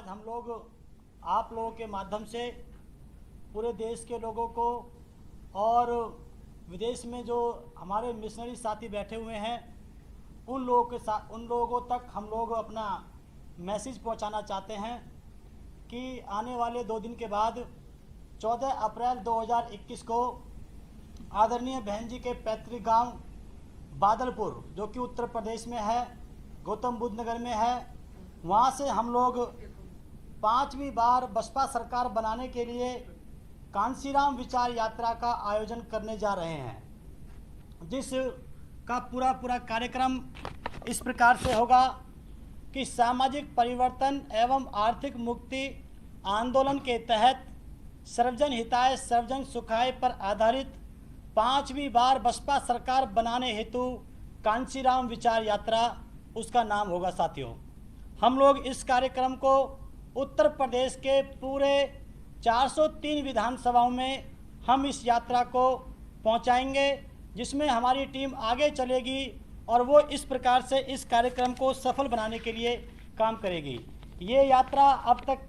आज हम लोग आप लोगों के माध्यम से पूरे देश के लोगों को और विदेश में जो हमारे मिशनरी साथी बैठे हुए हैं उन लोगों तक हम लोग अपना मैसेज पहुंचाना चाहते हैं कि आने वाले 2 दिन के बाद 14 अप्रैल 2021 को आदरणीय बहन जी के पैतृक गांव बादलपुर, जो कि उत्तर प्रदेश में है, गौतम बुद्ध नगर में है, वहां से हम लोग 5वीं बार बसपा सरकार बनाने के लिए कांशीराम विचार यात्रा का आयोजन करने जा रहे हैं, जिस का पूरा कार्यक्रम इस प्रकार से होगा कि सामाजिक परिवर्तन एवं आर्थिक मुक्ति आंदोलन के तहत सर्वजन हिताय सर्वजन सुखाय पर आधारित 5वीं बार बसपा सरकार बनाने हेतु कांशीराम विचार यात्रा उसका नाम होगा। साथियों, हम लोग इस कार्यक्रम को उत्तर प्रदेश के पूरे 403 विधानसभाओं में हम इस यात्रा को पहुंचाएंगे, जिसमें हमारी टीम आगे चलेगी और वो इस प्रकार से इस कार्यक्रम को सफल बनाने के लिए काम करेगी। ये यात्रा अब तक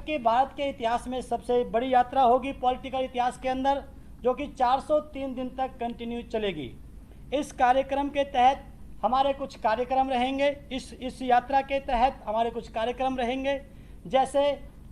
की भारत के इतिहास में सबसे बड़ी यात्रा होगी पॉलिटिकल इतिहास के अंदर, जो कि 403 दिन तक कंटिन्यू चलेगी। इस कार्यक्रम के तहत हमारे कुछ कार्यक्रम रहेंगे। इस यात्रा के तहत हमारे कुछ कार्यक्रम रहेंगे, जैसे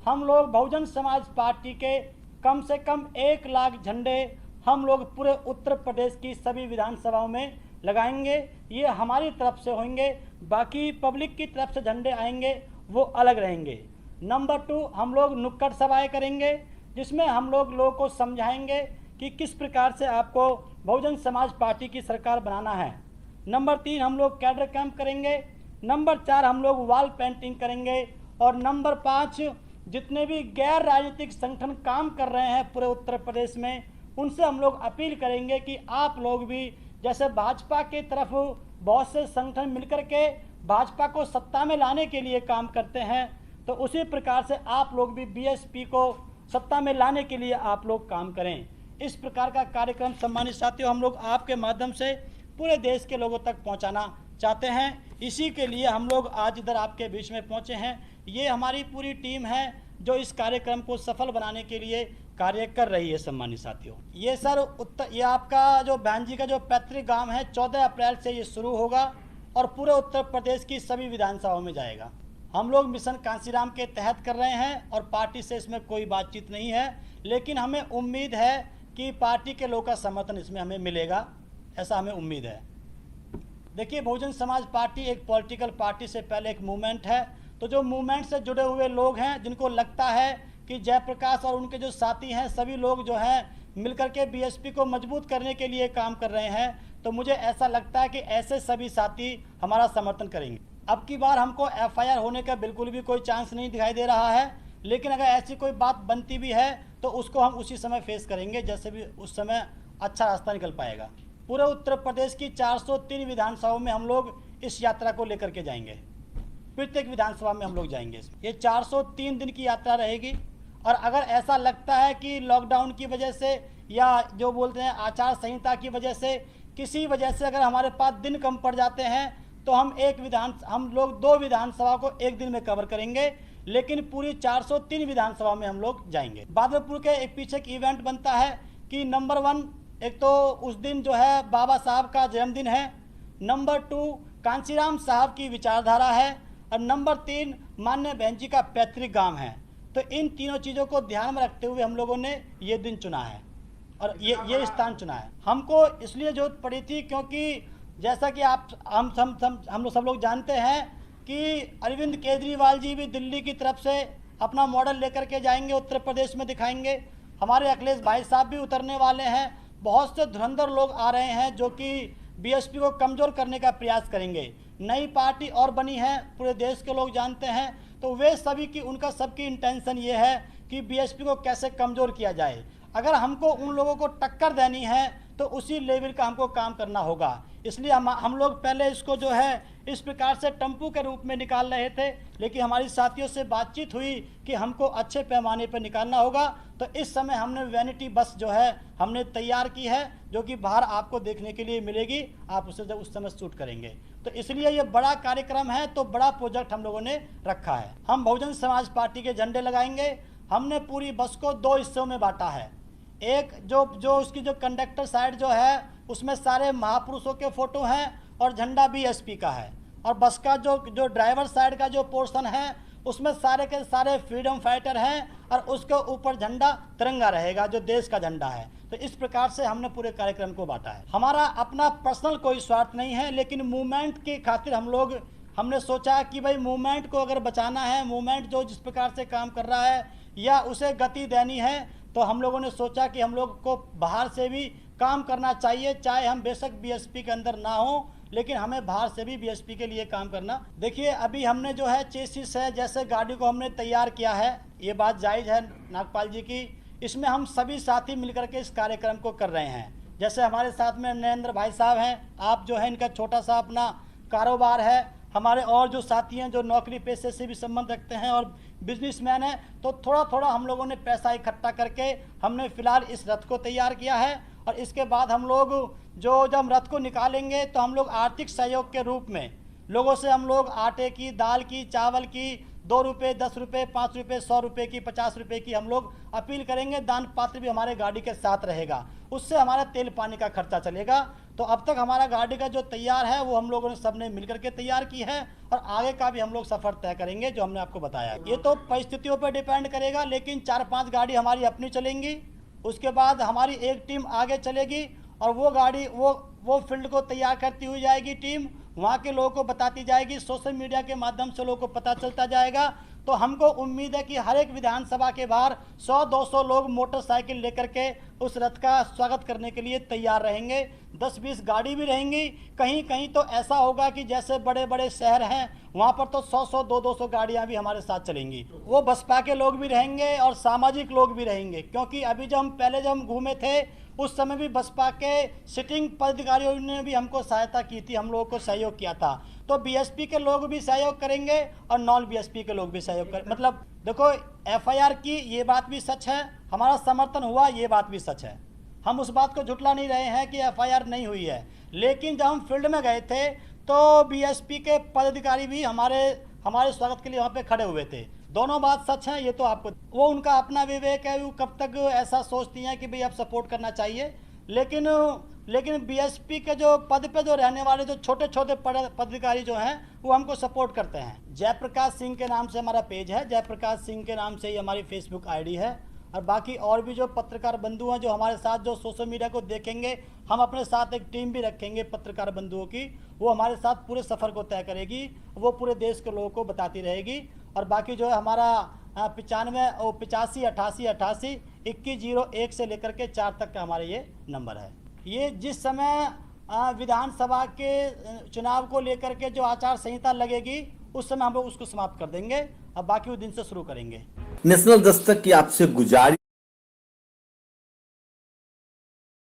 हम लोग बहुजन समाज पार्टी के कम से कम 1 लाख झंडे हम लोग पूरे उत्तर प्रदेश की सभी विधानसभाओं में लगाएंगे। ये हमारी तरफ से होंगे, बाकी पब्लिक की तरफ से झंडे आएंगे वो अलग रहेंगे। नंबर 2, हम लोग नुक्कड़ सभाएं करेंगे, जिसमें हम लोगों को समझाएंगे कि किस प्रकार से आपको बहुजन समाज पार्टी की सरकार बनाना है। नंबर 3, हम लोग कैडर कैंप करेंगे। नंबर 4, हम लोग वॉल पेंटिंग करेंगे। और नंबर 5, जितने भी गैर राजनीतिक संगठन काम कर रहे हैं पूरे उत्तर प्रदेश में, उनसे हम लोग अपील करेंगे कि आप लोग भी, जैसे भाजपा के तरफ बहुत से संगठन मिलकर के भाजपा को सत्ता में लाने के लिए काम करते हैं, तो उसी प्रकार से आप लोग भी बीएसपी को सत्ता में लाने के लिए आप लोग काम करें। इस प्रकार का कार्यक्रम सम्मानित साथियों हम लोग आपके माध्यम से पूरे देश के लोगों तक पहुंचाना चाहते हैं। इसी के लिए हम लोग आज इधर आपके बीच में पहुंचे हैं। ये हमारी पूरी टीम है जो इस कार्यक्रम को सफल बनाने के लिए कार्य कर रही है। सम्मानित साथियों, ये सर ये आपका जो बहन जी का जो पैतृक गांव है, 14 अप्रैल से ये शुरू होगा और पूरे उत्तर प्रदेश की सभी विधानसभाओं में जाएगा। हम लोग मिशन कांशीराम के तहत कर रहे हैं और पार्टी से इसमें कोई बातचीत नहीं है, लेकिन हमें उम्मीद है कि पार्टी के लोगों का समर्थन इसमें हमें मिलेगा, ऐसा हमें उम्मीद है। देखिए, बहुजन समाज पार्टी एक पॉलिटिकल पार्टी से पहले एक मूवमेंट है, तो जो मूवमेंट से जुड़े हुए लोग हैं, जिनको लगता है कि जयप्रकाश और उनके जो साथी हैं सभी लोग जो हैं मिलकर के बीएसपी को मजबूत करने के लिए काम कर रहे हैं, तो मुझे ऐसा लगता है कि ऐसे सभी साथी हमारा समर्थन करेंगे। अब की बार हमको एफआईआर होने का बिल्कुल भी कोई चांस नहीं दिखाई दे रहा है, लेकिन अगर ऐसी कोई बात बनती भी है तो उसको हम उसी समय फेस करेंगे, जैसे भी उस समय अच्छा रास्ता निकल पाएगा। पूरे उत्तर प्रदेश की 403 विधानसभाओं में हम लोग इस यात्रा को लेकर के जाएंगे, प्रत्येक विधानसभा में हम लोग जाएंगे। ये 403 दिन की यात्रा रहेगी, और अगर ऐसा लगता है कि लॉकडाउन की वजह से या जो बोलते हैं आचार संहिता की वजह से, किसी वजह से अगर हमारे पास दिन कम पड़ जाते हैं, तो हम लोग 2 विधानसभा को एक दिन में कवर करेंगे, लेकिन पूरी 403 विधानसभा में हम लोग जाएंगे। बादलपुर के एक पीछे एक इवेंट बनता है कि नंबर 1, एक तो उस दिन जो है बाबा साहब का जन्मदिन है, नंबर 2 कांशीराम साहब की विचारधारा है, और नंबर 3 माननीय बहन जी का पैतृक गांव है। तो इन तीनों चीज़ों को ध्यान में रखते हुए हम लोगों ने ये दिन चुना है और ये स्थान चुना है। हमको इसलिए जरूरत पड़ी थी क्योंकि जैसा कि हम सब लोग जानते हैं कि अरविंद केजरीवाल जी भी दिल्ली की तरफ से अपना मॉडल लेकर के जाएंगे, उत्तर प्रदेश में दिखाएंगे। हमारे अखिलेश भाई साहब भी उतरने वाले हैं। बहुत से धुरंधर लोग आ रहे हैं जो कि बीएसपी को कमज़ोर करने का प्रयास करेंगे। नई पार्टी और बनी है, पूरे देश के लोग जानते हैं, तो वे सभी की उनका सबकी इंटेंशन ये है कि बीएसपी को कैसे कमज़ोर किया जाए। अगर हमको उन लोगों को टक्कर देनी है तो उसी लेवल का हमको काम करना होगा। इसलिए हम लोग पहले इसको जो है इस प्रकार से टम्पू के रूप में निकाल रहे थे, लेकिन हमारी साथियों से बातचीत हुई कि हमको अच्छे पैमाने पर निकालना होगा, तो इस समय हमने वैनिटी बस जो है हमने तैयार की है, जो कि बाहर आपको देखने के लिए मिलेगी, आप उसे जब उस समय शूट करेंगे। तो इसलिए ये बड़ा कार्यक्रम है, तो बड़ा प्रोजेक्ट हम लोगों ने रखा है। हम बहुजन समाज पार्टी के झंडे लगाएंगे। हमने पूरी बस को 2 हिस्सों में बांटा है। एक जो उसकी जो कंडक्टर साइड जो है उसमें सारे महापुरुषों के फोटो हैं और झंडा बीएसपी का है, और बस का जो ड्राइवर साइड का जो पोर्शन है उसमें सारे के सारे फ्रीडम फाइटर हैं, और उसके ऊपर झंडा तिरंगा रहेगा जो देश का झंडा है। तो इस प्रकार से हमने पूरे कार्यक्रम को बांटा है। हमारा अपना पर्सनल कोई स्वार्थ नहीं है, लेकिन मूवमेंट के खातिर हमने सोचा कि भाई मूवमेंट को अगर बचाना है, मूवमेंट जो जिस प्रकार से काम कर रहा है या उसे गति देनी है, तो हम लोगों ने सोचा कि हम लोग को बाहर से भी काम करना चाहिए। चाहे हम बेशक बीएसपी के अंदर ना हो, लेकिन हमें बाहर से भी बीएसपी के लिए काम करना। देखिए, अभी हमने जो है चेसिस है, जैसे गाड़ी को हमने तैयार किया है, ये बात जायज़ है नागपाल जी की। इसमें हम सभी साथी मिलकर के इस कार्यक्रम को कर रहे हैं। जैसे हमारे साथ में नरेंद्र भाई साहब हैं, आप जो है इनका छोटा सा अपना कारोबार है। हमारे और जो साथी हैं जो नौकरी पेशे से भी संबंध रखते हैं और बिजनेसमैन हैं, तो थोड़ा थोड़ा हम लोगों ने पैसा इकट्ठा करके हमने फिलहाल इस रथ को तैयार किया है। और इसके बाद हम लोग जब हम रथ को निकालेंगे तो हम लोग आर्थिक सहयोग के रूप में लोगों से हम लोग आटे की, दाल की, चावल की 2 रुपये, 10 रुपये, 5 रुपये, 100 रुपये की, 50 रुपये की हम लोग अपील करेंगे। दान पात्र भी हमारे गाड़ी के साथ रहेगा, उससे हमारा तेल पानी का खर्चा चलेगा। तो अब तक हमारा गाड़ी का जो तैयार है वो हम लोगों ने सबने मिलकर के तैयार की है, और आगे का भी हम लोग सफ़र तय करेंगे जो हमने आपको बताया। ये तो परिस्थितियों पर डिपेंड करेगा, लेकिन 4-5 गाड़ी हमारी अपनी चलेंगी। उसके बाद हमारी एक टीम आगे चलेगी और वो गाड़ी वो फील्ड को तैयार करती हुई जाएगी। टीम वहाँ के लोगों को बताती जाएगी, सोशल मीडिया के माध्यम से लोगों को पता चलता जाएगा। तो हमको उम्मीद है कि हर एक विधानसभा के बाहर 100-200 लोग मोटरसाइकिल लेकर के उस रथ का स्वागत करने के लिए तैयार रहेंगे। 10-20 गाड़ी भी रहेंगी। कहीं कहीं तो ऐसा होगा कि जैसे बड़े बड़े शहर हैं वहाँ पर तो 100-100, 200-200 गाड़ियाँ भी हमारे साथ चलेंगी। वो बसपा के लोग भी रहेंगे और सामाजिक लोग भी रहेंगे, क्योंकि अभी जब हम घूमे थे उस समय भी बसपा के सिटिंग पदाधिकारियों ने भी हमको सहायता की थी, हम लोगों को सहयोग किया था। तो बीएसपी के लोग भी सहयोग करेंगे और नॉन बीएसपी के लोग भी सहयोग करेंगे। मतलब देखो, एफआईआर की ये बात भी सच है, हमारा समर्थन हुआ ये बात भी सच है। हम उस बात को झुटला नहीं रहे हैं कि एफआईआर नहीं हुई है, लेकिन जब हम फील्ड में गए थे तो बीएसपी के पदाधिकारी भी हमारे स्वागत के लिए वहाँ पे खड़े हुए थे। दोनों बात सच है। ये तो आपको वो उनका अपना विवेक है, वो कब तक ऐसा सोचती हैं कि भाई आप सपोर्ट करना चाहिए। लेकिन बीएसपी के जो पद पे जो रहने वाले जो छोटे छोटे पदाधिकारी जो हैं वो हमको सपोर्ट करते हैं। जयप्रकाश सिंह के नाम से हमारा पेज है, जयप्रकाश सिंह के नाम से ही हमारी फेसबुक आईडी है। और बाकी और भी जो पत्रकार बंधु हैं जो हमारे साथ जो सोशल मीडिया को देखेंगे, हम अपने साथ एक टीम भी रखेंगे पत्रकार बंधुओं की, वो हमारे साथ पूरे सफ़र को तय करेगी, वो पूरे देश के लोगों को बताती रहेगी। और बाकी जो है हमारा 85 88 88 2101 से लेकर के 4 तक का हमारा ये नंबर है। ये जिस समय विधानसभा के चुनाव को लेकर के जो आचार संहिता लगेगी उस समय हम लोग उसको समाप्त कर देंगे, अब बाकी वो दिन से शुरू करेंगे। नेशनल दस्तक की आपसे गुजारिश